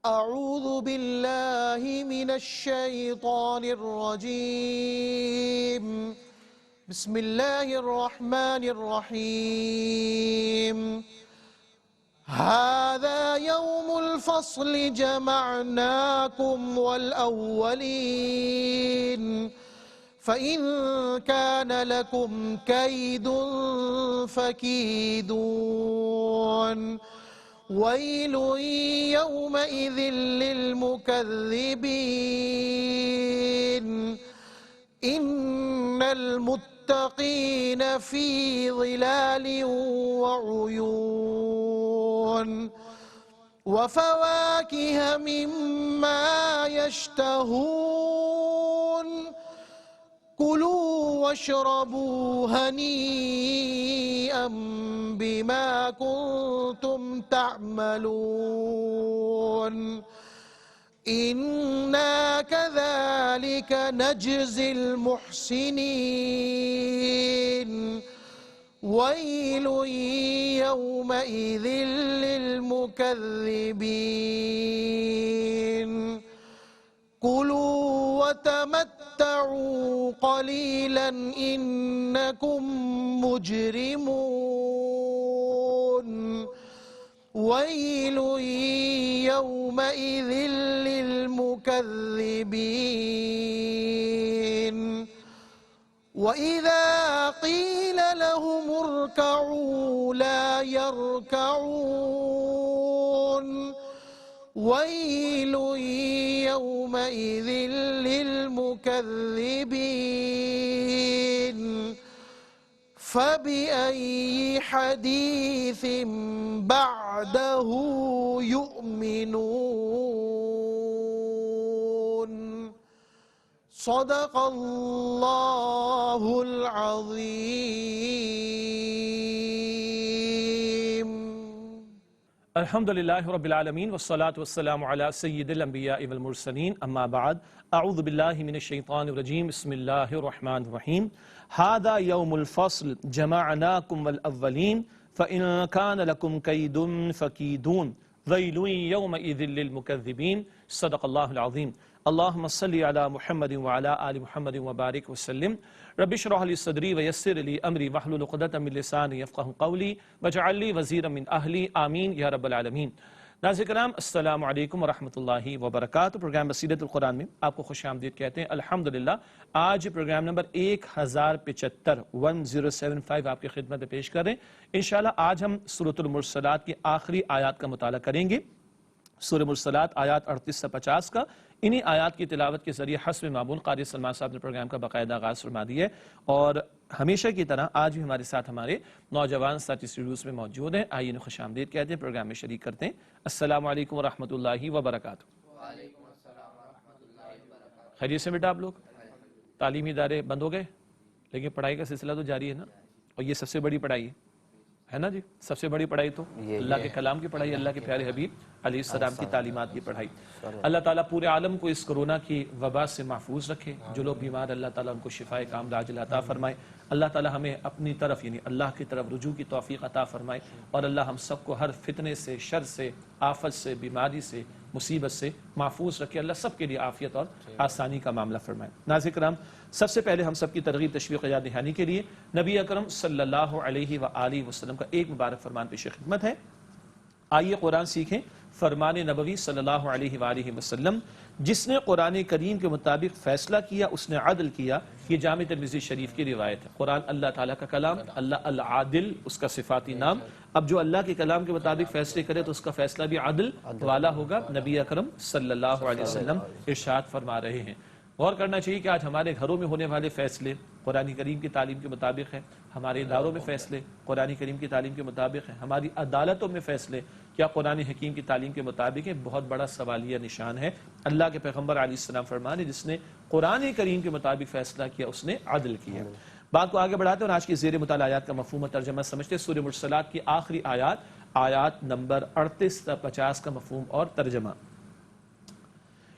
أعوذ بالله من الشيطان الرجيم بسم الله الرحمن الرحيم هذا يوم الفصل جمعناكم والأولين فإن كان لكم كيد فكيدون ويل يومئذ للمكذبين إن المتقين في ظلال وعيون وفواكه مما يشتهون كلوا واشربوا هنيئا بما كنتم تعملون إنا كذلك نجزي المحسنين ويل يومئذ للمكذبين كلوا وتمتعوا قليلا إنكم مجرمون ويل يومئذ للمكذبين وإذا قيل لهم اركعوا لا يركعون ويل يومئذ للمكذبين فبأي حديث بعده يؤمنون صدق الله العظيم الحمد لله رب العالمين والصلاة والسلام على سيد الأنبياء والمرسلين أما بعد أعوذ بالله من الشيطان الرجيم بسم الله الرحمن الرحيم هذا يوم الفصل جمعناكم والأولين فإن كان لكم كيد فكيدون ويل يومئذ للمكذبين صدق الله العظيم اللهم صل على محمد وعلى آل محمد وبارك وسلم رب اشرح لي صدري ويسر لي أمري واحلل عقدة من لساني يفقهوا قولي واجعل لي وزيرا من أهلي آمين یا رب العالمین۔ ناظرین کرام السلام علیکم ورحمۃ اللہ وبرکاتہ۔ پروگرام بصیرت القرآن میں آپ کو خوش آمدید کہتے ہیں۔ الحمدللہ آج پروگرام نمبر 1075 آپ کی خدمت میں پیش کر رہے ہیں۔ انشاءاللہ آج ہم سورۃ المرسلات کی آخری آیات کا مطالعہ کریں گے۔ سورہ مرسلات آیات 38 سے 50 کا، انہی آیات کی تلاوت کے ذریعے حسب معمول قاری سلمان صاحب نے پروگرام کا باقاعدہ آغاز فرما دیا ہے، اور ہمیشہ کی طرح آج بھی ہمارے ساتھ ہمارے نوجوان ساتھی اسٹوڈیوز میں موجود ہیں۔ آئیے انہیں خوش آمدید کہتے ہیں، پروگرام میں شریک کرتے ہیں۔ السلام علیکم ورحمۃ اللہ وبرکاتہ۔ وعلیکم السلام ورحمۃ اللہ وبرکاتہ۔ خیریت سے بیٹا آپ لوگ؟ تعلیمی ادارے بند ہو گئے لیکن پڑھائی کا سلسلہ تو جاری ہے نا، اور یہ سب سے بڑی پڑھائی ہے نا جی، سب سے بڑی پڑھائی تو اللہ کے کلام کی پڑھائی، اللہ کے پیارے حبیب علیہ السلام کی تعلیمات کی پڑھائی۔ اللہ تعالیٰ پورے عالم کو اس کرونا کی وبا سے محفوظ رکھے، جو لوگ بیمار اللہ تعالیٰ ان کو شفائے کاملہ عاجلہ عطا فرمائے۔ اللہ تعالیٰ ہمیں اپنی طرف یعنی اللہ کی طرف رجوع کی توفیق عطا فرمائے، اور اللہ ہم سب کو ہر فتنے سے، شر سے، آفت سے، بیماری سے، مصیبت سے محفوظ رکھے۔ اللہ سب کے لیے عافیت اور آسانی کا معاملہ فرمائے۔ ناظرین کرام، سب سے پہلے ہم سب کی ترغیب تشویق یاد دہانی کے لیے نبی اکرم صلی اللہ علیہ وآلہ وسلم کا ایک مبارک فرمان پیش خدمت ہے۔ آئیے قرآن سیکھیں۔ فرمان نبوی صلی اللہ علیہ وآلہ وسلم، جس نے قرآن کریم کے مطابق فیصلہ کیا اس نے عدل کیا، یہ جامع ترمذی شریف کی روایت ہے۔ قرآن اللہ تعالیٰ کا کلام، اللہ العادل اس کا صفاتی نام۔ اب جو اللہ کے کلام کے مطابق فیصلے کرے تو اس کا فیصلہ بھی عدل والا ہوگا۔ نبی اکرم صلی اللہ علیہ وسلم ارشاد فرما رہے ہیں۔ غور کرنا چاہیے کہ آج ہمارے گھروں میں ہونے والے فیصلے قرآن کریم کی تعلیم کے مطابق ہیں، ہمارے اداروں میں فیصلے قرآن کریم کی تعلیم کے مطابق ہیں، ہماری عدالتوں میں فیصلے کیا قرآن حکیم کی تعلیم کے مطابق ہے؟ بہت بڑا سوالیہ نشان ہے۔ اللہ کے پیغمبر علیہ السلام فرمانے، جس نے قرآن کریم کے مطابق فیصلہ کیا اس نے عدل کیا۔ بات کو آگے بڑھاتے ہیں اور آج کی زیر مطالعہ آیات کا مفہوم و ترجمہ سمجھتے ہیں۔ سورہ مرسلات کی آخری آیات نمبر 38 سے 50 کا مفہوم اور ترجمہ۔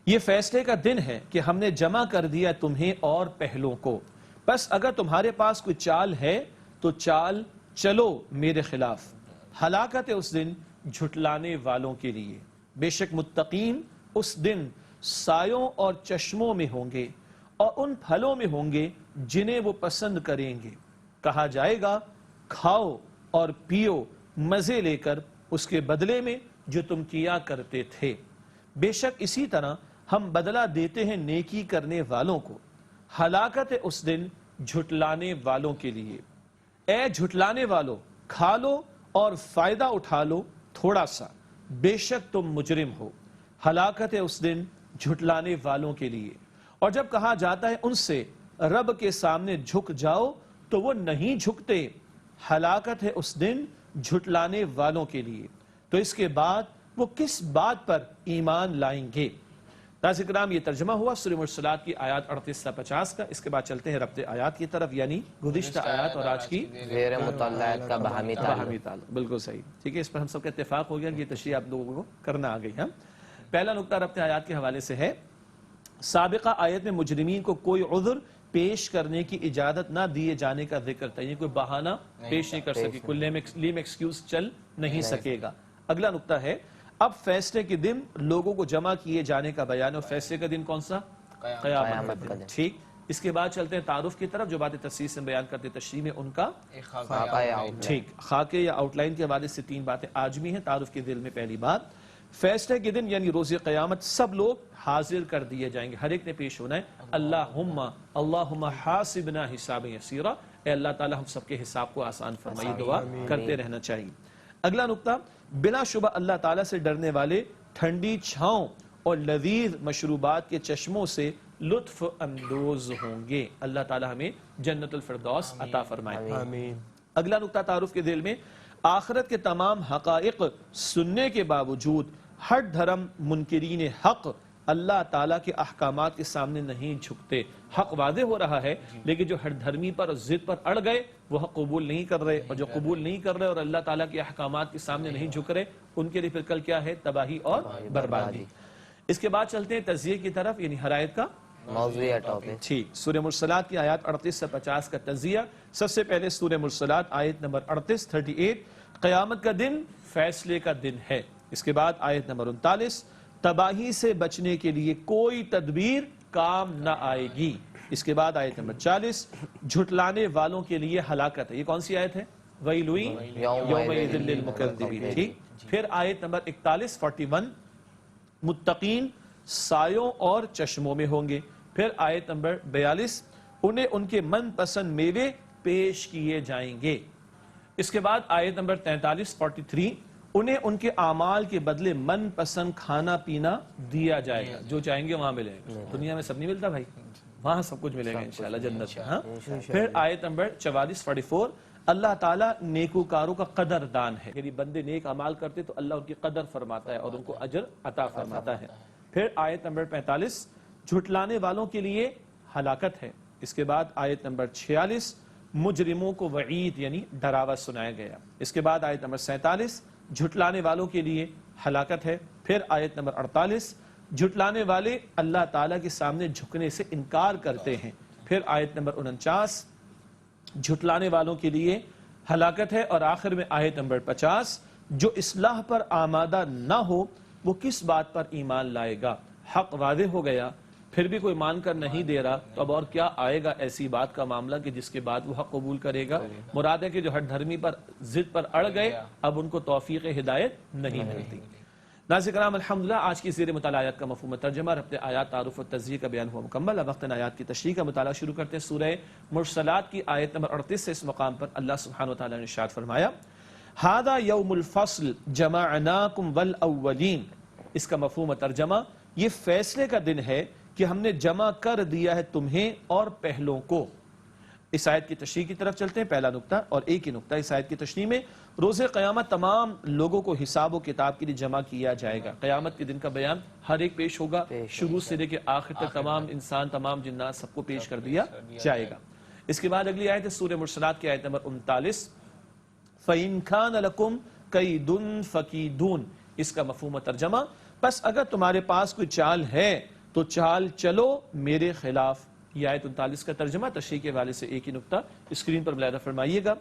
یہ فیصلے کا دن ہے کہ ہم نے جمع کر دیا تمہیں اور پہلوں کو، بس اگر تمہارے پاس کوئی چال ہے تو چال چلو میرے خلاف۔ ہلاکت ہے اس دن جھٹلانے والوں کے لیے۔ بے شک متقین اس دن سایوں اور چشموں میں ہوں گے اور ان پھلوں میں ہوں گے جنہیں وہ پسند کریں گے. کہا جائے گا کھاؤ اور پیو مزے لے کر اس کے بدلے میں جو تم کیا کرتے تھے. بے شک اسی طرح ہم بدلہ دیتے ہیں نیکی کرنے والوں کو. ہلاکت ہے اس دن جھٹلانے والوں کے لیے. اے جھٹلانے والو کھا لو اور فائدہ اٹھا لو تھوڑا سا، بے شک تم مجرم ہو. ہلاکت ہے اس دن جھٹلانے والوں کے لیے. اور جب کہا جاتا ہے ان سے رب کے سامنے جھک جاؤ تو وہ نہیں جھکتے. ہلاکت ہے اس دن جھٹلانے والوں کے لیے. تو اس کے بعد وہ کس بات پر ایمان لائیں گے؟ ناظرین کرام یہ ترجمہ ہوا سورہ مرسلات کی آیات 38 سے 50 کا. اس کے بعد چلتے ہیں ربط آیات کی طرف، یعنی گزشتہ آیات اور آج کی غیر مطلعات کا باہمی تعلق. بالکل صحیح، ٹھیک ہے. اس پر ہم سب کا اتفاق ہو گیا کہ یہ تشریح آپ لوگوں کو کرنا آ گئی. پہلا نقطہ ربط آیات کے حوالے سے ہے، سابقہ آیت میں مجرمین کو کوئی عذر پیش کرنے کی اجازت نہ دیے جانے کا ذکر تھا، یعنی کوئی بہانہ پیش نہیں کر سکے، کوئی لیم ایکسکیوز چل نہیں سکے گا. اگلا نقطہ ہے اب فیصلے کے دن لوگوں کو جمع کیے جانے کا بیان ہے، اور فیصلے کا دن کون سا؟ قیامت کا دن. ٹھیک. اس کے بعد چلتے ہیں تعارف کی طرف، جو باتیں تفصیل سے بیان کرتے تشریح میں ان کا ٹھیک خاکے یا آؤٹ لائن کے حوالے سے 3 باتیں آج بھی ہیں. تعارف کے دل میں پہلی بات، فیصلے کے دن یعنی روز قیامت سب لوگ حاضر کر دیے جائیں گے، ہر ایک نے پیش ہونا ہے. اللہم حاسبنا حسابا یسیرا، اے اللہ تعالی ہم سب کے حساب کو آسان فرمائیے، دعا کرتے رہنا چاہیے. اگلا نقطہ، بلا شبہ اللہ تعالیٰ سے ڈرنے والے ٹھنڈی چھاؤں اور لذیذ مشروبات کے چشموں سے لطف اندوز ہوں گے. اللہ تعالیٰ ہمیں جنت الفردوس عطا فرمائے. آمین. اگلا نقطہ تعارف کے دل میں، آخرت کے تمام حقائق سننے کے باوجود ہر دھرم منکرین حق اللہ تعالیٰ کے احکامات کے سامنے نہیں جھکتے. حق واضح ہو رہا ہے لیکن جو ہر دھرمی پر اور ضد پر اڑ گئے وہ حق قبول نہیں کر رہے، اور جو قبول نہیں کر رہے اور اللہ تعالیٰ کے احکامات کے سامنے نہیں جھک رہے ان کے لیے پھر کل کیا ہے؟ تباہی اور بربادی. اس کے بعد چلتے ہیں تجزیے کی طرف، یعنی ہر آیت کا موضوع یا ٹاپک. ٹھیک. سورہ مرسلات کی آیات 38 سے 50 کا تجزیہ. سب سے پہلے سورہ مرسلات آیت نمبر 38 قیامت کا دن فیصلے کا دن ہے. اس کے بعد آیت نمبر 39 تباہی سے بچنے کے لیے کوئی تدبیر کام نہ آئے گی. اس کے بعد آیت نمبر 40 جھٹلانے والوں کے لیے ہلاکت ہے. یہ کون سی آیت ہے؟ وَيْلٌ يَوْمَئِذٍ لِّلْمُكَذِّبِينَ. ٹھیک. پھر آیت نمبر 41 متقین سایوں اور چشموں میں ہوں گے. پھر آیت نمبر 42 انہیں ان کے من پسند میوے پیش کیے جائیں گے. اس کے بعد آیت نمبر 43 انہیں ان کے اعمال کے بدلے من پسند کھانا پینا دیا جائے گا. جو چاہیں گے وہاں ملے گا. دنیا میں سب نہیں ملتا بھائی، وہاں سب کچھ ملے گا انشاءاللہ جنت میں. پھر آیت نمبر 44 اللہ تعالیٰ نیکوکاروں کا قدر دان ہے، یعنی بندے نیک اعمال کرتے تو اللہ ان کی قدر فرماتا ہے اور ان کو اجر عطا فرماتا ہے. پھر آیت نمبر 45 جھٹلانے والوں کے لیے ہلاکت ہے. اس کے بعد آیت نمبر 46 مجرموں کو وعید یعنی ڈراوا سنایا گیا. اس کے بعد آیت نمبر 47 جھٹلانے والوں کے لیے ہلاکت ہے. پھر آیت نمبر 48 جھٹلانے والے اللہ تعالیٰ کے سامنے جھکنے سے انکار کرتے ہیں. پھر آیت نمبر 49 جھٹلانے والوں کے لیے ہلاکت ہے. اور آخر میں آیت نمبر 50 جو اصلاح پر آمادہ نہ ہو وہ کس بات پر ایمان لائے گا؟ حق واضح ہو گیا پھر بھی کوئی مان کر نہیں دے رہا تو اب اور کیا آئے گا ایسی بات کا معاملہ کہ جس کے بعد وہ حق قبول کرے گا؟ مراد ہے کہ جو ہر دھرمی پر ضد پر اڑ گئے اب ان کو توفیق ہدایت نہیں ملتی. ناظرین کرام الحمدللہ آج کی زیر مطالعہ آیات کا مفہوم ترجمہ ربط آیات تعارف و تجزیہ کا بیان ہوا مکمل. اب وقتاً آیات کی تشریح کا مطالعہ شروع کرتے ہیں. سورہ مرسلات کی آیت نمبر 38 سے اس مقام پر اللہ سبحانہ وتعالی نے ارشاد فرمایا ھذا یوم الفصل جمعناکم والاولین. اس کا مفہوم ترجمہ یہ فیصلے کا دن ہے کہ ہم نے جمع کر دیا ہے تمہیں اور پہلوں کو. اس آیت کی تشریح کی طرف چلتے ہیں. پہلا نقطہ اور ایک ہی نقطہ اس آیت کی تشریح میں روز قیامت تمام لوگوں کو حساب و کتاب کے لیے جمع کیا جائے گا. قیامت کے دن کا بیان ہر ایک پیش ہوگا، شروع سے لے کے آخر تک تمام انسان تمام جنات سب کو پیش کر دیا جائے گا. اس کے بعد اگلی آیت ہے سورہ مرسلات کی آیت نمبر 39 فَإِن كَانَ لَكُمْ كَيْدٌ فَكِيدُونَ. اس کا مفہوم ترجمہ بس اگر تمہارے پاس کوئی چال ہے تو چال چلو میرے خلاف. یہ آیت 39 کا ترجمہ. تشریح کے حوالے سے ایک ہی نقطہ اسکرین پر ملاحظہ فرمائیے گا.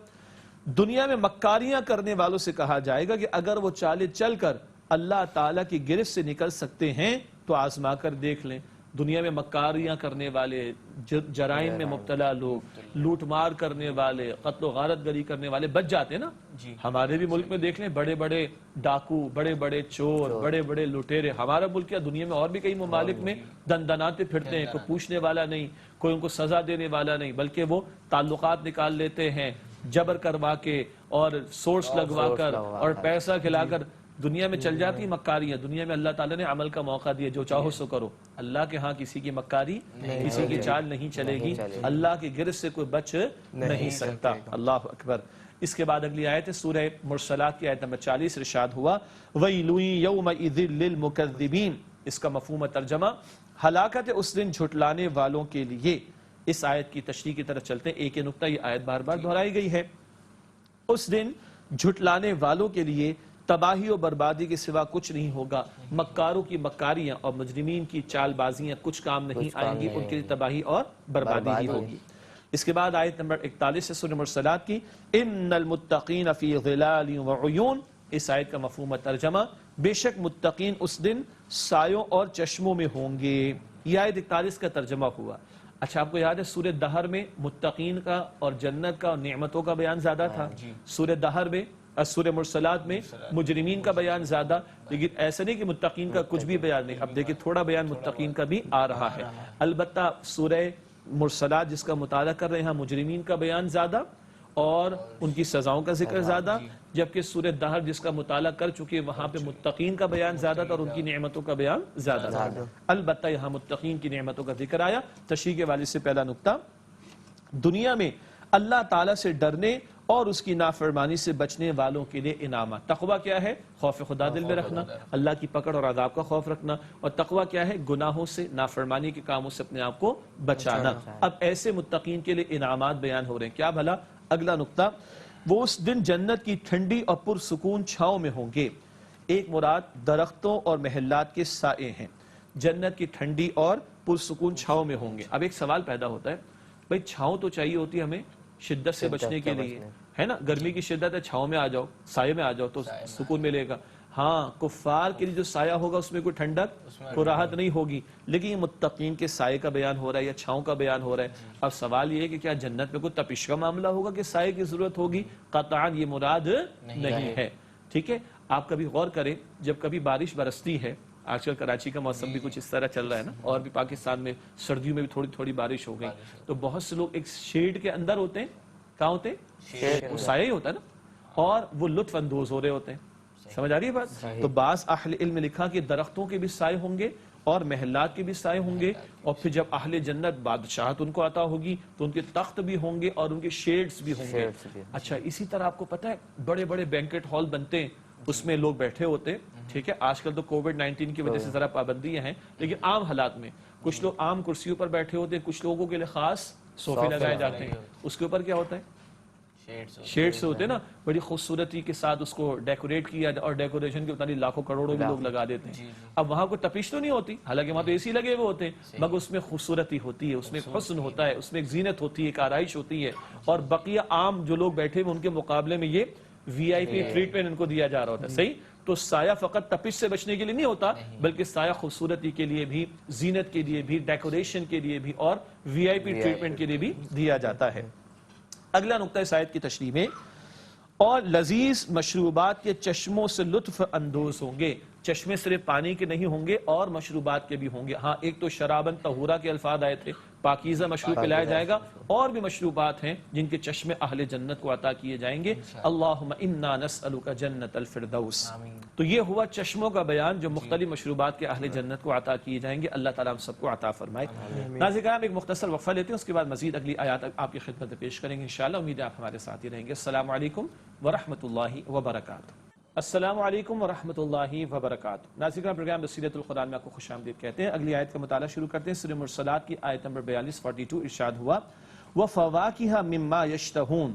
دنیا میں مکاریاں کرنے والوں سے کہا جائے گا کہ اگر وہ چالیں چل کر اللہ تعالیٰ کی گرفت سے نکل سکتے ہیں تو آزما کر دیکھ لیں۔ دنیا میں مکاریاں کرنے والے، جرائم میں مبتلا لوگ، لوٹ مار کرنے والے، قتل و غارت گری کرنے والے بچ جاتے ہیں نا۔ ہمارے بھی ملک میں دیکھ لیں، بڑے بڑے ڈاکو، بڑے بڑے چور، بڑے بڑے لٹیرے، ہمارا ملک کیا دنیا میں اور بھی کئی ممالک میں دندناتے پھرتے ہیں، کوئی پوچھنے والا نہیں، کوئی ان کو سزا دینے والا نہیں، بلکہ وہ تعلقات نکال لیتے ہیں جبر کروا کے اور سورس لگوا کر اور پیسہ کھلا کر۔ دنیا میں چل جاتی مکاریاں، دنیا میں اللہ تعالیٰ نے عمل کا موقع دیا، جو چاہو سو کرو۔ اللہ کے ہاں کسی کی مکاری، کسی کی چال نہیں چلے گی، اللہ کی گرفت سے کوئی بچ نہیں سکتا۔ اللہ اکبر۔ اس کے بعد اگلی آیت ہے سورہ مرسلات کی آیت نمبر 40، ارشاد ہوا وَيْلٌ يَوْمَئِذٍ لِّلْمُكَذِّبِينَ۔ اس کا مفہوم ترجمہ ہلاکت اس دن جھٹلانے والوں کے لیے۔ اس آیت کی تشریح کی طرف چلتے ہیں۔ ایک نقطہ، یہ آیت بار بار دہرائی گئی ہے۔ اس دن جھٹلانے والوں کے لیے تباہی و بربادی کے سوا کچھ نہیں ہوگا۔ مکاروں کی مکاریاں اور مجرمین کی چال بازیاں کچھ کام نہیں آئیں گی، ان کے لیے تباہی اور بربادی ہی ہوگی۔ اس کے بعد آیت نمبر 41 ہے سورہ مرسلات کی، ان المتقین فی ظلال وعیون۔ اس آیت کا مفہوم ترجمہ بے شک متقین اس دن سایوں اور چشموں میں ہوں گے۔ یہ آیت 41 کا ترجمہ ہوا۔ اچھا، آپ کو یاد ہے سورہ دہر میں متقین کا اور جنت کا اور نعمتوں کا بیان زیادہ تھا، سورہ دہر میں سورہ مرسلات میں مجرمین کا بیان زیادہ، لیکن ایسا نہیں کہ متقین کا کچھ بھی بیان نہیں۔ اب دیکھیں تھوڑا بیان متقین کا بھی آ رہا ہے، البتہ سورہ مرسلات جس کا مطالعہ کر رہے ہیں مجرمین کا بیان زیادہ اور ان کی سزاؤں کا ذکر زیادہ، جبکہ سورہ دہر جس کا مطالعہ کر چکے وہاں پہ متقین کا بیان زیادہ تھا اور ان کی نعمتوں کا بیان زیادہ تھا۔ البتہ یہاں متقین کی نعمتوں کا ذکر آیا۔ تشریح کے والد سے پہلا نقطہ، دنیا میں اللہ تعالیٰ سے ڈرنے اور اس کی نافرمانی سے بچنے والوں کے لیے انعامات۔ تقویٰ کیا ہے؟ خوف خدا دل میں رکھنا، اللہ کی پکڑ اور عذاب کا خوف رکھنا، اور تقویٰ کیا ہے؟ گناہوں سے، نافرمانی کے کاموں سے اپنے آپ کو بچانا۔ اب ایسے متقین کے لیے انعامات بیان ہو رہے ہیں، کیا بھلا؟ اگلا نقطہ، وہ اس دن جنت کی ٹھنڈی اور پرسکون چھاؤں میں ہوں گے۔ ایک مراد درختوں اور محلات کے سائے ہیں، جنت کی ٹھنڈی اور پرسکون چھاؤں میں ہوں گے۔ اب ایک سوال پیدا ہوتا ہے، بھئی چھاؤں تو چاہیے ہوتی ہے ہمیں شدت سے بچنے کے لیے، ہے نا؟ گرمی کی شدت ہے، چھاؤں میں آ جاؤ، سائے میں آ جاؤ تو سکون ملے گا۔ ہاں، کفار کے لیے جو سایہ ہوگا اس میں کوئی ٹھنڈک، کوئی راحت نہیں ہوگی، لیکن یہ متقین کے سائے کا بیان ہو رہا ہے یا چھاؤں کا بیان ہو رہا ہے۔ اب سوال یہ ہے کہ کیا جنت میں کوئی تپش کا معاملہ ہوگا کہ سائے کی ضرورت ہوگی؟ قطعاً یہ مراد نہیں ہے، ٹھیک ہے؟ آپ کبھی غور کریں، جب کبھی بارش برستی ہے، آج کل کراچی کا موسم بھی کچھ اس طرح چل رہا ہے نا، اور بھی پاکستان میں سردیوں میں بھی تھوڑی تھوڑی بارش ہو گئی، تو بہت سے لوگ ایک شیڈ کے اندر ہوتے ہیں، کہاں ہوتے ہیں؟ وہ سایہ ہی ہوتا ہے نا، اور وہ لطف اندوز ہو رہے ہوتے ہیں۔ سمجھ آ رہی ہے بات؟ تو بعض اہل علم نے لکھا کہ درختوں کے بھی سائے ہوں گے اور محلات کے بھی سائے ہوں گے، اور پھر جب اہل جنت بادشاہت ان کو عطا ہوگی تو ان کے تخت بھی ہوں گے اور ان کے شیڈز بھی ہوں گے۔ اچھا، اسی طرح آپ کو پتہ ہے بڑے بڑے بینکٹ ہال بنتے ہیں، اس میں لوگ بیٹھے ہوتے ہیں، ٹھیک ہے؟ آج کل تو کووڈ-19 کی وجہ سے ذرا پابندیاں ہیں، لیکن عام حالات میں کچھ لوگ عام کرسیوں پر بیٹھے ہوتے ہیں، کچھ لوگوں کے لیے خاص صوفے لگائے جاتے ہیں، اس کے اوپر کیا ہوتا ہے؟ شیڈ سے ہوتے ہیں نا، بڑی خوبصورتی کے ساتھ اس کو ڈیکوریٹ کیا، اور ڈیکوریشن کے اتنی لاکھوں کروڑوں بھی لوگ لگا دیتے ہیں۔ اب وہاں کوئی تپش تو نہیں ہوتی، حالانکہ وہاں تو اے سی لگے ہوئے ہوتے ہیں، مگر اس میں خوبصورتی ہوتی ہے، اس میں ایک حسن ہوتا ہے، اس میں ایک زینت ہوتی ہے، ایک آرائش ہوتی ہے، اور بقیہ عام جو لوگ بیٹھے ہوئے ان کے مقابلے میں یہ وی آئی پی ٹریٹمنٹ ان کو دیا جا رہا ہوتا ہے۔ صحیح؟ تو سایہ فقط تپش سے بچنے کے لیے نہیں ہوتا، بلکہ سایہ خوبصورتی کے لیے بھی، زینت کے لیے بھی، ڈیکوریشن کے لیے بھی، اور وی آئی پی ٹریٹمنٹ کے لیے بھی دیا جاتا ہے۔ اگلا نقطہ اس آیت کی تشریح میں، اور لذیذ مشروبات کے چشموں سے لطف اندوز ہوں گے۔ چشمے صرف پانی کے نہیں ہوں گے اور مشروبات کے بھی ہوں گے۔ ہاں، ایک تو شرابن طہورا کے الفاظ آئے تھے، پاکیزہ مشروب پلایا جائے گا، اور بھی مشروبات ہیں جن کے چشمے اہل جنت کو عطا کیے جائیں گے۔ اللہم انا نسألک جنت الفردوس۔ تو یہ ہوا چشموں کا بیان جو مختلف مشروبات کے اہل جنت کو عطا کیے جائیں گے۔ اللہ تعالیٰ ہم سب کو عطا فرمائے۔ ناظرین کرام، ایک مختصر وقفہ لیتے ہیں، اس کے بعد مزید اگلی آیات آپ کی خدمت میں پیش کریں گے انشاءاللہ۔ امید ہے آپ ہمارے ساتھ ہی رہیں گے۔ السلام علیکم ورحمۃ اللہ وبرکاتہ۔ السلام علیکم ورحمۃ اللہ وبرکاتہ۔ ناظرین کرام، پروگرام بصیرت القرآن میں آپ کو خوش آمدید کہتے ہیں۔ اگلی آیت کا مطالعہ شروع کرتے ہیں۔ سورہ مرسلات کی آیت نمبر 42 ارشاد ہوا وَفَوَاكِهَ مِمَّا يَشْتَهُونَ۔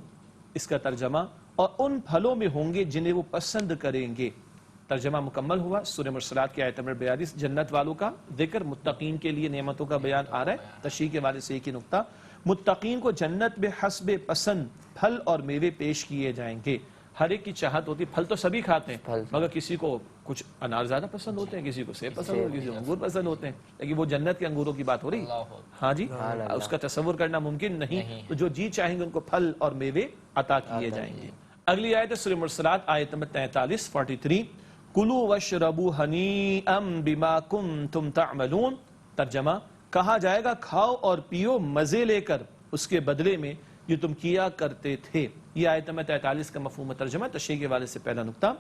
اس کا ترجمہ، اور ان پھلوں میں ہوں گے جنہیں وہ پسند کریں گے۔ ترجمہ مکمل ہوا۔ سورہ مرسلات کی آیت نمبر 42 جنت والوں کا ذکر، متقین کے لیے نعمتوں کا بیان آ رہا ہے۔ تشریح کے والے سے ایک ہی نقطہ، متقین کو جنت بے حسب پسند پھل اور میوے پیش کیے جائیں گے۔ ہر ایک کی چاہت ہوتی ہے، پھل تو سبھی کھاتے ہیں پھل مگر کسی کو کچھ انار زیادہ پسند ہوتے ہیں، کسی کو سیب پسند ہوتے ہیں، کسی کو انگور پسند ہوتے ہیں، لیکن وہ جنت کے انگوروں کی بات ہو رہی ہے۔ ہاں جی، اس کا تصور کرنا ممکن نہیں، تو جو جی چاہیں گے ان کو پھل اور میوے عطا کیے جائیں گے۔ اگلی آیت ہے سورہ مرسلات آیت نمبر 43 43 کلوا واشربوا ہنیئا بما کنتم تعملون۔ ترجمہ، کہا جائے گا کھاؤ اور پیو مزے لے کر اس کے بدلے میں جو تم کیا کرتے تھے۔ یہ آیت نمبر 43 کا مفہوم ترجمہ، تشریح کے والے سے پہلا نقطہ،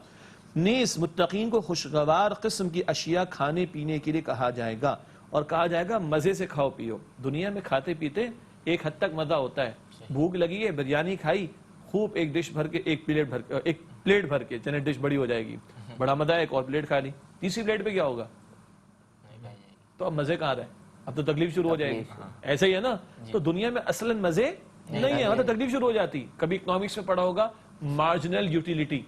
نیز متقین کو خوشگوار قسم کی اشیاء کھانے پینے کے لیے کہا جائے گا، اور کہا جائے گا مزے سے کھاؤ پیو۔ دنیا میں کھاتے پیتے ایک حد تک مزہ ہوتا ہے، بھوک لگی ہے بریانی کھائی خوب، ایک ڈش بھر کے، ایک پلیٹ بھر کے، چلے ڈش بڑی ہو جائے گی، بڑا مزہ ہے، ایک اور پلیٹ کھا لی، تیسری پلیٹ پہ کیا ہوگا؟ تو اب مزے کہاں رہے، اب تو تکلیف شروع ہو جائے گی۔ ایسا ہی ہے نا، تو دنیا میں اصلاً مزے نہیں ہے، مطلب تکلیف شروع ہو جاتی۔ کبھی اکنامکس میں پڑھا ہوگا مارجنل یوٹیلیٹی،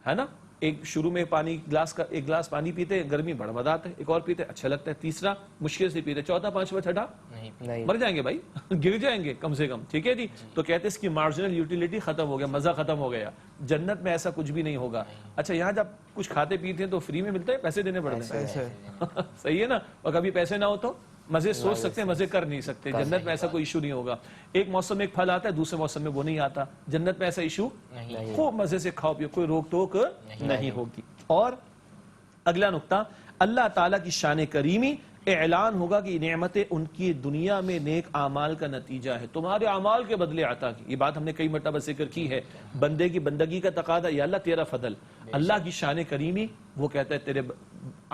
ہے نا، ایک شروع میں پانی ایک گلاس پانی پیتے گرمی بڑا مزہ آتا ہے، ایک اور پیتے اچھا لگتا ہے، تیسرا مشکل سے پیتے، چوتھا پانچواں چھٹا مر جائیں گے بھائی، گر جائیں گے کم سے کم، ٹھیک ہے جی۔ تو کہتے ہیں اس کی مارجنل یوٹیلیٹی ختم ہو گیا، مزہ ختم ہو گیا۔ جنت میں ایسا کچھ بھی نہیں ہوگا۔ اچھا، یہاں جب کچھ کھاتے پیتے ہیں تو فری میں ملتا ہے، پیسے دینے پڑتے ہیں، صحیح ہے نا، اور کبھی پیسے نہ ہو تو مزے سوچ سکتے ہیں، مزے کر نہیں سکتے۔ جنت میں ایسا کوئی ایشو نہیں ہوگا، ایک موسم میں ایک پھل آتا ہے دوسرے موسم میں وہ نہیں آتا، جنت میں ایسا ایشو خوب مزے سے کھاؤ پیو، کوئی روک ٹوک نہیں ہوگی۔ اور اگلا نقطہ، اللہ تعالیٰ کی شان کریمی، اعلان ہوگا کہ نعمتیں ان کی دنیا میں نیک اعمال کا نتیجہ ہے، تمہارے اعمال کے بدلے عطا کی۔ یہ بات ہم نے کئی مرتبہ ذکر کی ہے، بندے کی بندگی کا تقاضا، یا اللہ تیرا فضل، اللہ کی شان کریمی، وہ کہتا ہے تیرے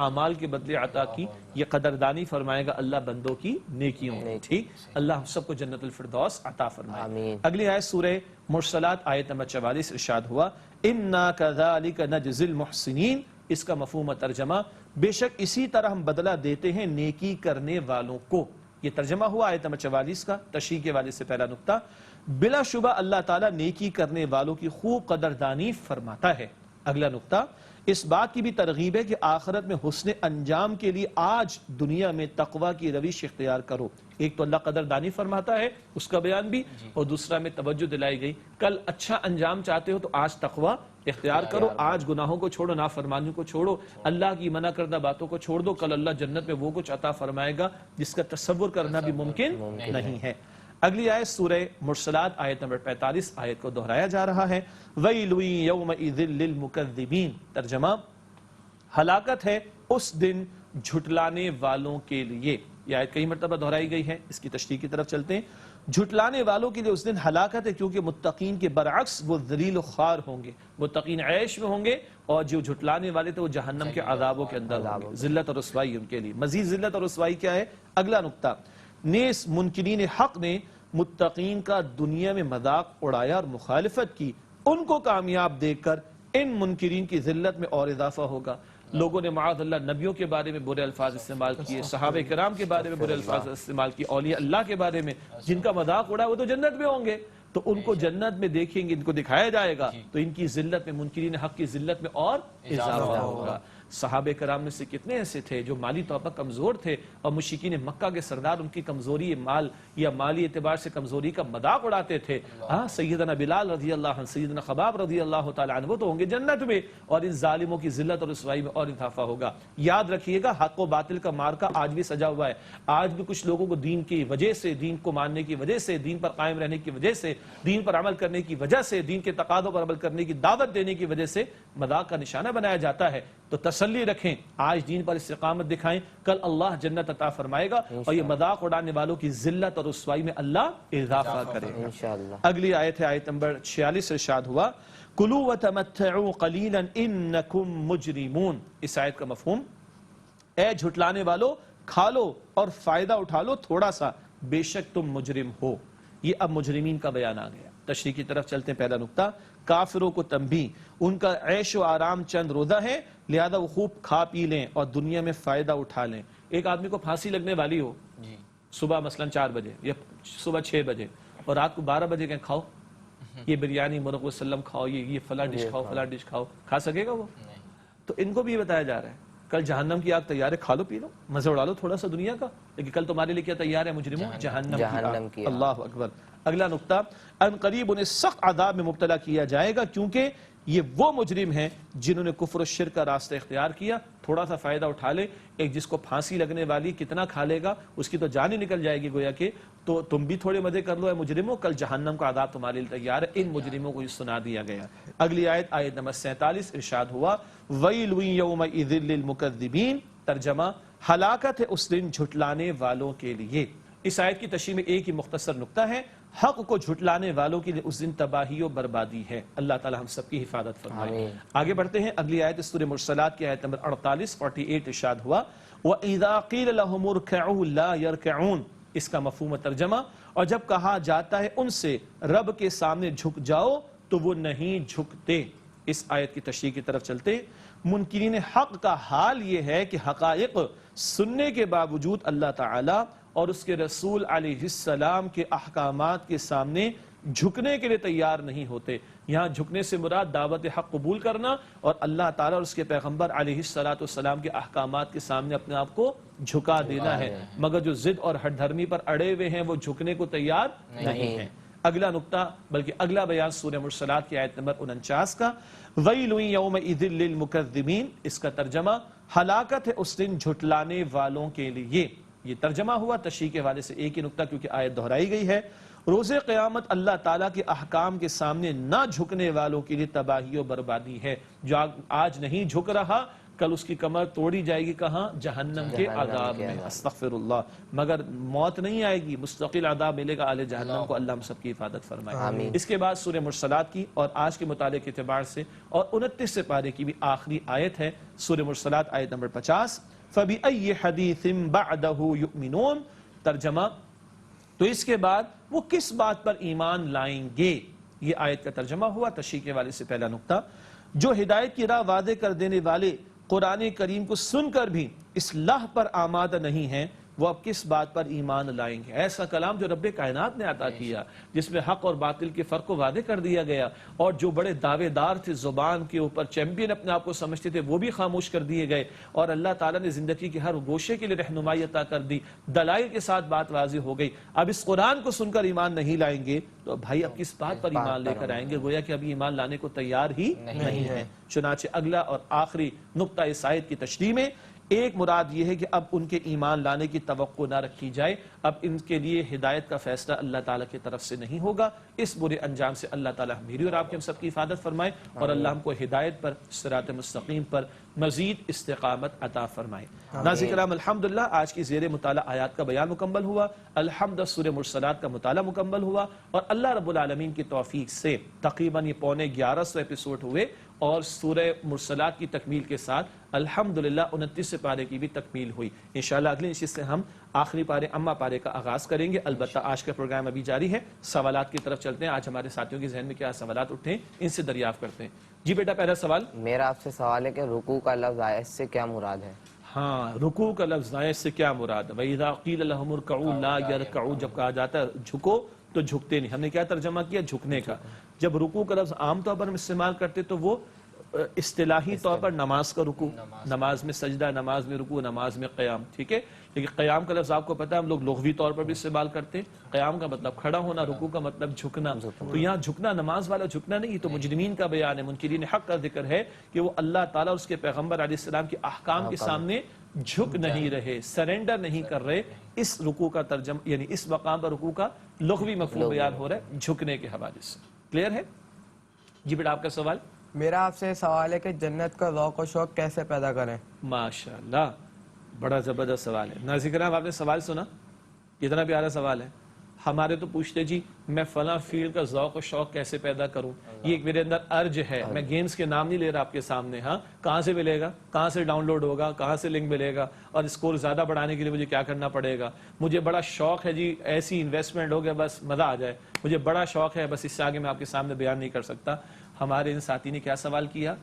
اعمال کے بدلے عطا کی، یہ قدردانی فرمائے گا اللہ بندوں کی نیکیوں، ٹھیک، اللہ ہم سب کو جنت الفردوس عطا فرمائے۔ آمین۔ اگلی آیت سورہ مرسلات آیت نمبر 44 ارشاد ہوا، اِنَّا كَذَلِكَ نَجْزِي الْمُحْسِنِينَ۔ اس کا مفہوم و ترجمہ، بے شک اسی طرح ہم بدلہ دیتے ہیں نیکی کرنے والوں کو۔ یہ ترجمہ ہوا آیت نمبر 44 کا، تشریح کے والے سے پہلا نقطہ، بلا شبہ اللہ تعالیٰ نیکی کرنے والوں کی خوب قدردانی فرماتا ہے۔ اگلا نقطہ، اس بات کی بھی ترغیب ہے کہ آخرت میں حسن انجام کے لیے آج دنیا میں تقوی کی روش اختیار کرو۔ ایک تو اللہ قدردانی فرماتا ہے، اس کا بیان بھی، اور دوسرا میں توجہ دلائی گئی، کل اچھا انجام چاہتے ہو تو آج تقوی اختیار کرو، آج گناہوں کو چھوڑو، نافرمانیوں کو چھوڑو، اللہ کی منع کردہ باتوں کو چھوڑ دو، کل اللہ جنت میں وہ کچھ عطا فرمائے گا جس کا تصور کرنا بھی ممکن نہیں ہے۔ اگلی آیت سورہ مرسلات آیت نمبر 45 آیت کو دہرایا جا رہا ہے، وَيْلٌ يَوْمَئِذٍ لِّلْمُكَذِّبِينَ۔ ترجمہ، ہلاکت ہے اس دن جھٹلانے والوں کے لیے۔ یہ آیت کئی مرتبہ دہرائی گئی ہے، اس کی تشریح کی طرف چلتے ہیں۔ جھٹلانے والوں کے لیے اس دن ہلاکت ہے، کیونکہ متقین کے برعکس وہ ذلیل و خوار ہوں گے، متقین عیش میں ہوں گے، اور جو جھٹلانے والے تھے وہ جہنم کے عذابوں کے اندر ہوں گے، ذلت اور رسوائی ان کے لیے۔ مزید ذلت اور رسوائی کیا ہے؟ اگلا نقطہ، نیز منکرین حق نے متقین کا دنیا میں مذاق اڑایا اور مخالفت کی، ان کو کامیاب دیکھ کر ان منکرین کی ذلت میں اور اضافہ ہوگا۔ لوگوں نے معاذ اللہ نبیوں کے بارے میں برے الفاظ استعمال کیے، صحابہ کرام کے بارے میں برے الفاظ استعمال کیے، اولیاء اللہ کے بارے میں، جن کا مذاق اڑا وہ تو جنت میں ہوں گے، تو ان کو جنت میں دیکھیں گے، ان کو دکھایا جائے گا، تو ان کی ذلت میں، منکرین حق کی ذلت میں اور اضافہ ہوگا۔ صحابہ کرام میں سے کتنے ایسے تھے جو مالی طور پر کمزور تھے، اور مشرکین مکہ کے سردار ان کی کمزوری مال یا مالی اعتبار سے کمزوری کا مذاق اڑاتے تھے۔ سیدنا بلال رضی اللہ عنہ، سیدنا خباب رضی اللہ تعالیٰ عنہ، وہ تو ہوں گے جنت میں، اور ان ظالموں کی ذلت اور رسوائی میں اور اضافہ ہوگا۔ یاد رکھیے گا، حق و باطل کا مارکا آج بھی سجا ہوا ہے، آج بھی کچھ لوگوں کو دین کی وجہ سے، دین کو ماننے کی وجہ سے، دین پر قائم رہنے کی وجہ سے، دین پر عمل کرنے کی وجہ سے، دین کے تقاضوں پر عمل کرنے کی دعوت دینے کی وجہ سے مذاق کا نشانہ بنایا جاتا ہے۔ تو تسلی رکھیں، آج دین پر استقامت دکھائیں، کل اللہ جنت عطا فرمائے گا، اور یہ مذاق اڑانے والوں کی ذلت اور رسوائی میں اللہ اضافہ کرے گا۔ انشاءاللہ۔ اگلی آیت ہے آیت نمبر 46 ارشاد ہوا، کُلُوا وَتَمَتَّعُوا قَلِيلًا إِنَّكُمْ مُجْرِمُونَ۔ اس آیت کا مفہوم، اے جھٹلانے والو، کھا لو اور فائدہ اٹھا لو تھوڑا سا، بے شک تم مجرم ہو۔ یہ اب مجرمین کا بیان آ گیا۔ تشریح کی طرف چلتے ہیں، پہلا نقطہ، کافروں کو تنبیہ، ان کا عیش و آرام چند روزہ ہے، لہذا وہ خوب کھا پی لیں اور دنیا میں فائدہ اٹھا لیں۔ ایک آدمی کو پھانسی لگنے والی ہو، صبح مثلا 4 بجے یا صبح 6 بجے، اور رات کو 12 بجے کہیں کھاؤ یہ بریانی مرغ وسلم کھاؤ، یہ فلاں ڈش کھاؤ، فلاں ڈش کھاؤ، کھا سکے گا وہ؟ تو ان کو بھی یہ بتایا جا رہا ہے، کل جہنم کی آگ تیار ہے، کھا لو پی لو، مزہ اڑا لو تھوڑا سا دنیا کا، لیکن کل تمہارے لیے کیا تیار ہے مجرموں؟ جہنم کی آگ۔ اللہ اکبر۔ اگلا نقطہ، ان قریب انہیں سخت عذاب میں مبتلا کیا جائے گا، کیونکہ یہ وہ مجرم ہیں جنہوں نے کفر و شرک کا راستہ اختیار کیا۔ تھوڑا سا فائدہ اٹھا لے، ایک جس کو پھانسی لگنے والی کتنا کھا لے گا، اس کی تو جان ہی نکل جائے گی گویا کہ، تو تم بھی تھوڑے مزے کر لو اے مجرموں، کل جہنم کا عذاب تمہارے لیے تیار ہے۔ ان مجرموں کو یہ سنا دیا گیا۔ اگلی آیت، آیت نمبر 47، ارشاد ہوا وَيْلٌ يَوْمَئِذٍ لِّلْمُكَذِّبِينَ، ترجمہ ہلاکت ہے اس دن جھٹلانے والوں کے لیے۔ اس آیت کی تشریح میں ایک ہی مختصر نقطہ ہے، حق کو جھٹلانے والوں کے لیے اس دن تباہی و بربادی ہے۔ اللہ تعالی ہم سب کی حفاظت فرمائے۔ آگے بڑھتے ہیں، اگلی آیت سورہ مرسلات کی آیت نمبر 48 ارشاد ہوا وَإِذَا قِيلَ لَهُمُ ارْكَعُوا لَا يَرْكَعُونَ، اس کا مفہوم ترجمہ، اور جب کہا جاتا ہے ان سے رب کے سامنے جھک جاؤ تو وہ نہیں جھکتے۔ اس آیت کی تشریح کی طرف چلتے، منکرین حق کا حال یہ ہے کہ حقائق سننے کے باوجود اللہ تعالی اور اس کے رسول علیہ السلام کے احکامات کے سامنے جھکنے کے لیے تیار نہیں ہوتے۔ یہاں جھکنے سے مراد دعوت حق قبول کرنا اور اللہ تعالیٰ اور اس کے پیغمبر علیہ السلام کے احکامات کے سامنے اپنے آپ کو جھکا دینا ہے، مگر جو ضد اور ہٹ دھرمی پر اڑے ہوئے ہیں وہ جھکنے کو تیار نہیں ہیں۔ اگلا نقطہ، بلکہ اگلا بیان سورہ مرسلات کی آیت نمبر 49 کا، وَيْلٌ يَوْمَئِذٍ لِّلْمُكَذِّبِينَ، اس کا ترجمہ ہلاکت ہے اس دن جھٹلانے والوں کے لیے۔ یہ ترجمہ ہوا، تشریح کے حوالے سے ایک ہی نقطہ کیونکہ آیت دہرائی گئی ہے۔ روز قیامت اللہ تعالیٰ کے احکام کے سامنے نہ جھکنے والوں کے لیے تباہی و بربادی ہے۔ جو آج نہیں جھک رہا، کل اس کی کمر توڑی جائے گی، کہاں؟ جہنم کے عذاب میں، استغفر اللہ۔ مگر موت نہیں آئے گی، مستقل عذاب ملے گا اہل جہنم کو، اللہ ہم سب کی حفاظت فرمائے۔ اس کے بعد سورہ مرسلات کی اور آج کے مطالعے کے اعتبار سے اور 29 سے پارے کی بھی آخری آیت ہے سورہ مرسلات، آیت نمبر 50، فَبِأَيِّ حَدِيثٍ بَعْدَهُ يُؤْمِنُونَ، ترجمہ، تو اس کے بعد وہ کس بات پر ایمان لائیں گے۔ یہ آیت کا ترجمہ ہوا، تشریح کے حوالے سے پہلا نقطہ، جو ہدایت کی راہ واضح کر دینے والے قرآن کریم کو سن کر بھی اصلاح پر آمادہ نہیں ہیں، وہ اب کس بات پر ایمان لائیں گے۔ ایسا کلام جو رب کائنات نے عطا کیا، جس میں حق اور باطل کے فرق کو واضح کر دیا گیا، اور جو بڑے دعوے دار تھے، زبان کے اوپر چیمپئن اپنے آپ کو سمجھتے تھے، وہ بھی خاموش کر دیے گئے، اور اللہ تعالیٰ نے زندگی کے ہر گوشے کے لیے رہنمائی عطا کر دی، دلائل کے ساتھ بات واضح ہو گئی۔ اب اس قرآن کو سن کر ایمان نہیں لائیں گے تو بھائی اب کس بات پر ایمان لے کر آئیں گے؟ گویا کہ ابھی ایمان لانے کو تیار ہی نہیں ہے۔ چنانچہ اگلا اور آخری نقطہ اس آیت کی تشریح میں ایک مراد یہ ہے کہ اب ان کے ایمان لانے کی توقع نہ رکھی جائے، اب ان کے لیے ہدایت کا فیصلہ اللہ تعالیٰ کی طرف سے نہیں ہوگا۔ اس برے انجام سے اللہ تعالیٰ میری اور آپ کے ہم سب کی حفاظت فرمائے، اور اللہ ہم کو ہدایت پر، صراط مستقیم پر مزید استقامت عطا فرمائے۔ ناظرین کرام، الحمدللہ آج کی زیر مطالعہ آیات کا بیان مکمل ہوا، الحمدللہ سورہ مرسلات کا مطالعہ مکمل ہوا، اور اللہ رب العالمین کی توفیق سے تقریباً یہ 1150 ایپیسوڈ ہوئے، اور سورہ مرسلات کی تکمیل کے ساتھ الحمدللہ 29 سے پارے کی بھی تکمیل ہوئی۔ انشاءاللہ اگلی نشست سے ہم آخری پارے اما پارے کا آغاز کریں گے۔ البتہ آج کا پروگرام ابھی جاری ہے، سوالات کی طرف چلتے ہیں۔ آج ہمارے ساتھیوں کے ذہن میں کیا سوالات اٹھے ہیں، ان سے دریافت کرتے ہیں۔ جی بیٹا، پہلا سوال میرا آپ سے سوال ہے کہ رکوع کا لفظ آیا، اس سے کیا مراد ہے؟ ہاں، رکوع کا لفظ آیا، اس سے کیا مراد ہے؟ وَإِذَا قِيلَ لَهُمُ ارْكَعُوا لَا يَرْكَعُونَ، جب کہا جاتا ہے جھکو تو جھکتے نہیں۔ ہم نے کیا ترجمہ کیا؟ جھکنے کا۔ جب رکوع کا لفظ عام طور پر ہم استعمال کرتے تو وہ اصطلاحی طور پر نماز کا رکوع، نماز میں سجدہ، نماز میں رکوع، نماز میں قیام، ٹھیک ہے۔ لیکن قیام کا لفظ آپ کو پتہ ہے ہم لوگ لغوی طور پر بھی استعمال کرتے ہیں۔ قیام کا مطلب کھڑا ہونا، رکوع کا مطلب جھکنا۔ تو یہاں جھکنا نماز والا جھکنا نہیں، تو مجرمین کا بیان ہے، منکرین حق کا ذکر ہے کہ وہ اللہ تعالیٰ اور اس کے پیغمبر علیہ السلام کے احکام کے سامنے جھک نہیں رہے، سرنڈر نہیں کر رہے۔ اس رکوع کا ترجمہ، یعنی اس مقام پر رکوع کا لغوی مفہوم بیان ہو رہا ہے جھکنے کے حوالے سے۔ کلیئر ہے؟ جی بیٹا، آپ کا سوال۔ میرا آپ سے سوال ہے کہ جنت کا ذوق و شوق کیسے پیدا کریں؟ ماشاءاللہ، بڑا زبردست سوال ہے۔ ناظرین کرام، آپ نے سوال سنا، کتنا پیارا سوال ہے۔ ہمارے تو پوچھتے جی میں فلاں فیلڈ کا ذوق و شوق کیسے پیدا کروں، یہ ایک میرے اندر ارج ہے۔ میں گیمز کے نام نہیں لے رہا آپ کے سامنے، ہاں، کہاں سے ملے گا، کہاں سے ڈاؤن لوڈ ہوگا، کہاں سے لنک ملے گا، اور اسکور زیادہ بڑھانے کے لیے مجھے کیا کرنا پڑے گا۔ مجھے بڑا شوق ہے جی، ایسی انویسٹمنٹ ہو گیا بس مزہ آ جائے، مجھے بڑا شوق ہے، بس اس سے آگے میں آپ کے سامنے بیان نہیں کر سکتا۔ ہمارے ان ساتھی نے کیا سوال کیا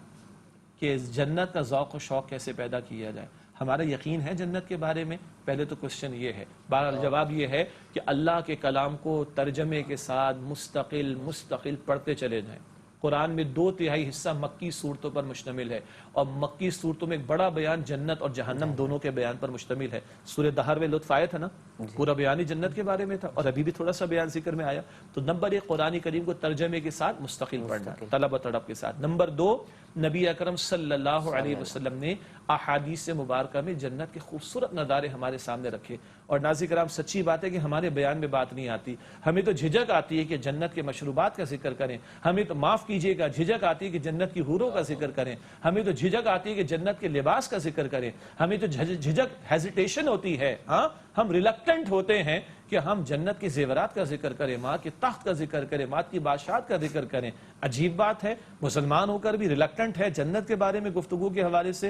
کہ جنت کا ذوق و شوق کیسے پیدا کیا جائے۔ ہمارا یقین ہے جنت کے بارے میں، پہلے تو کوشچن یہ ہے، بہرحال جواب یہ ہے کہ اللہ کے کلام کو ترجمے کے ساتھ مستقل پڑھتے چلے جائیں، قرآن میں 2/3 حصہ مکی صورتوں پر مشتمل ہے، اور مکی صورتوں میں ایک بڑا بیان جنت اور جہنم دونوں کے بیان پر مشتمل ہے۔ سورہ دہر میں لطف آیا تھا نا، پورا بیان ہی جنت کے بارے میں تھا، اور ابھی بھی تھوڑا سا بیان ذکر میں آیا۔ تو نمبر 1 قرآن کریم کو ترجمے کے ساتھ مستقل پڑھنا، طلب و تڑپ کے ساتھ۔ نمبر 2 نبی اکرم صلی اللہ علیہ وسلم نے احادیث مبارکہ میں جنت کے خوبصورت نظارے ہمارے سامنے رکھے، اور ناظرین کرام سچی بات ہے کہ ہمارے بیان میں بات نہیں آتی، ہمیں تو جھجک آتی ہے کہ جنت کے مشروبات کا ذکر کریں، ہمیں تو معاف کیجئے گا جھجک آتی ہے کہ جنت کی حوروں کا ذکر کریں، ہمیں تو جھجک آتی ہے کہ جنت کے لباس کا ذکر کریں، ہمیں تو جھجک ہیزیٹیشن ہوتی ہے، ہاں ہم ریلکٹنٹ ہوتے ہیں کہ ہم جنت کے زیورات کا ذکر کریں، ماں کے تخت کا ذکر کریں، ماں کی بادشاہت کا ذکر کریں۔ عجیب بات ہے، مسلمان ہو کر بھی ریلکٹنٹ ہے جنت کے بارے میں گفتگو کے حوالے سے،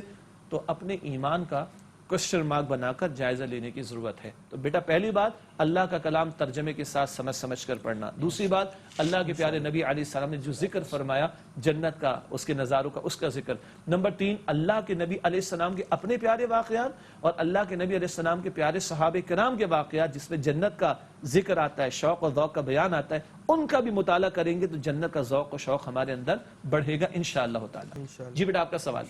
تو اپنے ایمان کا کوسچن مارک بنا کر جائزہ لینے کی ضرورت ہے۔ تو بیٹا پہلی بات اللہ کا کلام ترجمے کے ساتھ سمجھ کر پڑھنا، دوسری بات اللہ کے پیارے نبی علیہ السلام نے جو ذکر فرمایا جنت کا، اس کے نظاروں کا، اس کا ذکر۔ نمبر 3 اللہ کے نبی علیہ السلام کے اپنے پیارے واقعات، اور اللہ کے نبی علیہ السلام کے پیارے صحابہ کرام کے واقعات جس میں جنت کا ذکر آتا ہے، شوق اور ذوق کا بیان آتا ہے، ان کا بھی مطالعہ کریں گے تو جنت کا ذوق و شوق ہمارے اندر بڑھے گا انشاءاللہ تعالی۔ جی بیٹا آپ کا سوال۔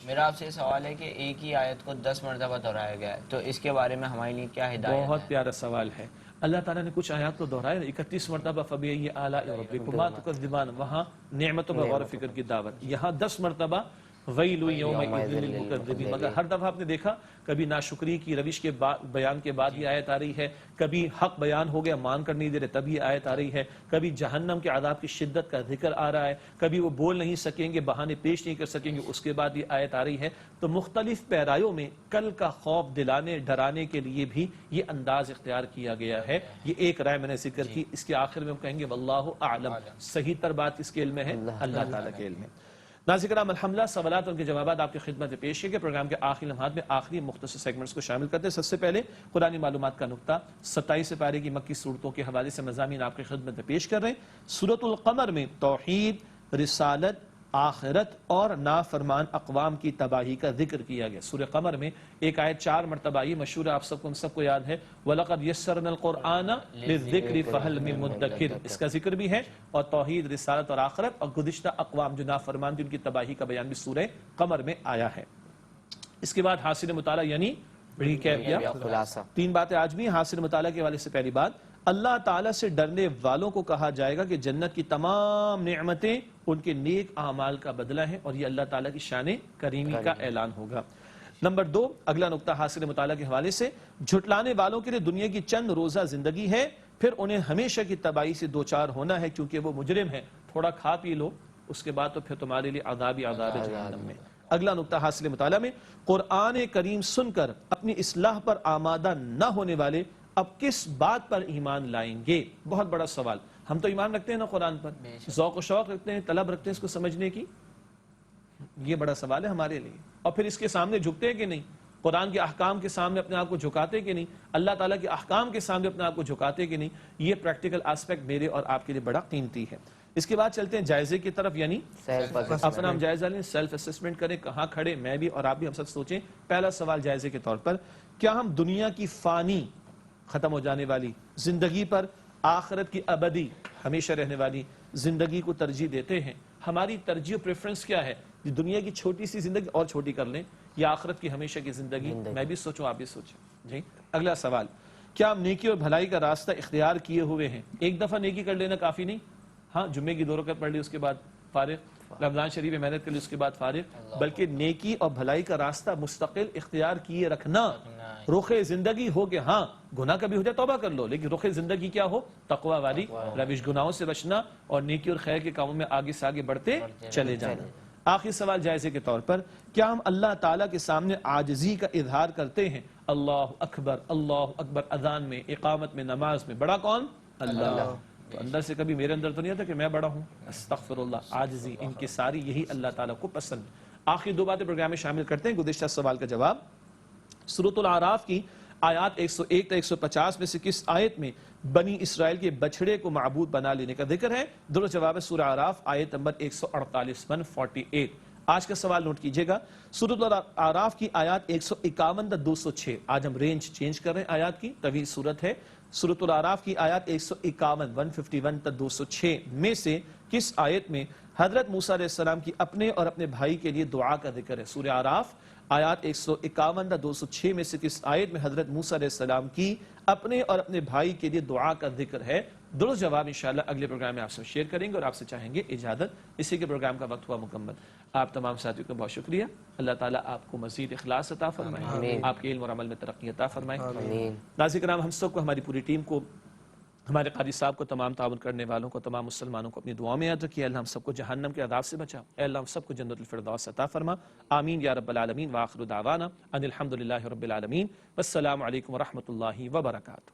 میرا آپ سے سوال ہے کہ ایک ہی آیت کو 10 مرتبہ دہرایا گیا ہے، تو اس کے بارے میں ہمارے لیے کیا ہدایت ہے؟ بہت پیارا سوال ہے۔ اللہ تعالیٰ نے کچھ آیات کو دہرایا، 31 مرتبہ فَبِأَيِّ آلَاءِ رَبِّكُمَا تُكَذِّبَانِ، وہاں نعمتوں پر غور و فکر کی دعوت، یہاں 10 مرتبہ وَيْلٌ يَوْمَئِذٍ لِّلْمُكَذِّبِينَ، مگر ہر دفعہ آپ نے دیکھا کبھی ناشکری کی روش کے بیان کے بعد یہ آیت آ رہی ہے، کبھی حق بیان ہو گیا مان کر نہیں دے رہے تب یہ آیت آ رہی ہے، کبھی جہنم کے عذاب کی شدت کا ذکر آ رہا ہے، کبھی وہ بول نہیں سکیں گے، بہانے پیش نہیں کر سکیں گے، اس کے بعد یہ آیت آ رہی ہے۔ تو مختلف پیرایوں میں کل کا خوف دلانے ڈرانے کے لیے بھی یہ انداز اختیار کیا گیا ہے۔ یہ ایک رائے میں نے ذکر کی، اس کے آخر میں ہم کہیں گے واللہ اعلم، صحیح تر بات کس کے علم میں ہے؟ اللہ تعالیٰ کے علم میں۔ ناظرین کرام الحمدللہ سوالات اور ان کے جوابات آپ کی خدمت میں پیش کیے گئے۔ پروگرام کے آخری لمحات میں آخری مختصر سیگمنٹس کو شامل کرتے ہیں۔ سب سے پہلے قرآنی معلومات کا نقطہ 27 پارے کی مکی صورتوں کے حوالے سے مضامین آپ کی خدمت میں پیش کر رہے ہیں۔ سورۃ القمر میں توحید، رسالت، آخرت اور نافرمان اقوام کی تباہی کا ذکر کیا گیا۔ سورہ قمر میں ایک آیت 4 مرتبہ آئی، مشہور ہے، آپ سب کو ہم سب کو یاد ہے، وَلَقَدْ يَسَّرْنَا الْقُرْآنَ لِلذِّكْرِ فَهَلْ مِن مُدَّكِرٍ، اس کا ذکر بھی ہے، اور توحید، رسالت اور آخرت اور گزشتہ اقوام جو نافرمان تھی ان کی تباہی کا بیان بھی سورہ قمر میں آیا ہے۔ اس کے بعد حاصل مطالعہ یعنی بڑی خلاصہ 3 باتیں آج بھی حاصل مطالعہ کے حوالے سے۔ پہلی بات، اللہ تعالیٰ سے ڈرنے والوں کو کہا جائے گا کہ جنت کی تمام نعمتیں ان کے نیک اعمال کا بدلہ ہیں، اور یہ اللہ تعالیٰ کی شان کریمی کا اعلان ہوگا۔ نمبر 2 اگلا نقطہ حاصل مطالعہ کے حوالے سے، جھٹلانے والوں کے لیے دنیا کی چند روزہ زندگی ہے، پھر انہیں ہمیشہ کی تباہی سے دوچار ہونا ہے کیونکہ وہ مجرم ہیں، تھوڑا کھا پی لو اس کے بعد تو پھر تمہارے لیے عذاب جہنم میں۔ اگلا نقطہ حاصل مطالعہ میں، قرآن کریم سن کر اپنی اصلاح پر آمادہ نہ ہونے والے اب کس بات پر ایمان لائیں گے؟ بہت بڑا سوال۔ ہم تو ایمان رکھتے ہیں نا قرآن پر، ذوق و شوق رکھتے ہیں، طلب رکھتے ہیں اس کو سمجھنے کی، یہ بڑا سوال ہے ہمارے لیے۔ اور پھر اس کے سامنے جھکتے ہیں کہ نہیں؟ قرآن کے احکام کے سامنے اپنے آپ کو جھکاتے کہ نہیں؟ اللہ تعالیٰ کے احکام کے سامنے اپنے آپ کو جھکاتے کہ نہیں؟ یہ پریکٹیکل آسپیکٹ میرے اور آپ کے لیے بڑا قیمتی ہے۔ اس کے بعد چلتے ہیں جائزے کی طرف، یعنی اپنا ہم جائزہ لیں، سیلف اسسمنٹ کریں، کہاں کھڑے میں بھی اور آپ بھی، ہم سب سوچیں۔ پہلا سوال جائزے کے طور پر، کیا ہم دنیا کی فانی ختم ہو جانے والی زندگی پر آخرت کی ابدی ہمیشہ رہنے والی زندگی کو ترجیح دیتے ہیں؟ ہماری ترجیح و پریفرنس کیا ہے؟ دنیا کی چھوٹی سی زندگی اور چھوٹی کر لیں یا آخرت کی ہمیشہ کی زندگی؟ میں بھی سوچوں، آپ بھی سوچیں۔ جی اگلا سوال، کیا ہم نیکی اور بھلائی کا راستہ اختیار کیے ہوئے ہیں؟ ایک دفعہ نیکی کر لینا کافی نہیں، ہاں جمعے کی 2 رکعت پڑھ لی اس کے بعد فارغ، رمضان شریف میں محنت کر لی اس کے بعد فارغ، بلکہ نیکی اور بھلائی کا راستہ مستقل اختیار کیے رکھنا، رخ زندگی ہو کہ ہاں گناہ کبھی ہو جائے توبہ کر لو، لیکن رخ زندگی کیا ہو؟ تقوی والی روش، گناہوں سے بچنا اور نیکی اور خیر کے کاموں میں آگے سے آگے بڑھتے چلے جانا۔ آخری سوال جائزے کے طور پر، کیا ہم اللہ تعالیٰ کے سامنے عاجزی کا اظہار کرتے ہیں؟ اللہ اکبر اذان میں، اقامت میں، نماز میں، بڑا کون؟ اللہ۔ تو اندر سے کبھی میرے اندر تو نہیں آتا کہ میں بڑا ہوں، استغفر اللہ، عاجزی، ان کی ساری یہی اللہ تعالیٰ کو پسند۔ آخری 2 باتیں پروگرام میں شامل کرتے ہیں، گزشتہ سوال کا جواب۔ سورۃ الاعراف کی آیات 101 تا 150 میں سے کس آیت میں بنی اسرائیل کے بچڑے کو معبود بنا لینے کا ذکر ہے؟ درست جواب ہے سورہ اعراف آیت نمبر 148 148۔ آج کا سوال نوٹ کیجئے گا، سورۃ الاعراف کی آیات 151 تا 206۔ آج ہم رینج چینج کر رہے ہیں آیات کی، طویل سورت ہے۔ سورۃ الاعراف کی آیات 151 151 تا 206 میں سے کس آیت میں حضرت موسیٰ علیہ السلام کی اپنے اور اپنے بھائی کے لیے دعا کا ذکر ہے۔ سورہ اعراف آیات 151 206 میں سے کس آیت میں حضرت موسیٰ علیہ السلام کی اپنے اور اپنے بھائی کے لیے دعا کا ذکر ہے؟ درست جواب انشاءاللہ اگلے پروگرام میں آپ سے شیئر کریں گے اور آپ سے چاہیں گے اجازت۔ اسی کے پروگرام کا وقت ہوا مکمل۔ آپ تمام ساتھیوں کا بہت شکریہ۔ اللہ تعالیٰ آپ کو مزید اخلاص عطا فرمائے، آپ کے علم اور عمل میں ترقی عطا فرمائے۔ ناظرین کرام، ہم سب کو، ہماری پوری ٹیم کو، ہمارے قاری صاحب کو، تمام تعاون کرنے والوں کو، تمام مسلمانوں کو اپنی دعاؤں میں یاد رکھیے۔ اللہ ہم سب کو جہنم کے عذاب سے بچا، اے اللہ ہم سب کو جنت الفردوس عطا فرما، آمین یا رب العالمین۔ وآخر دعوانا ان الحمد للہ رب العالمین، والسلام علیکم ورحمۃ اللہ وبرکاتہ۔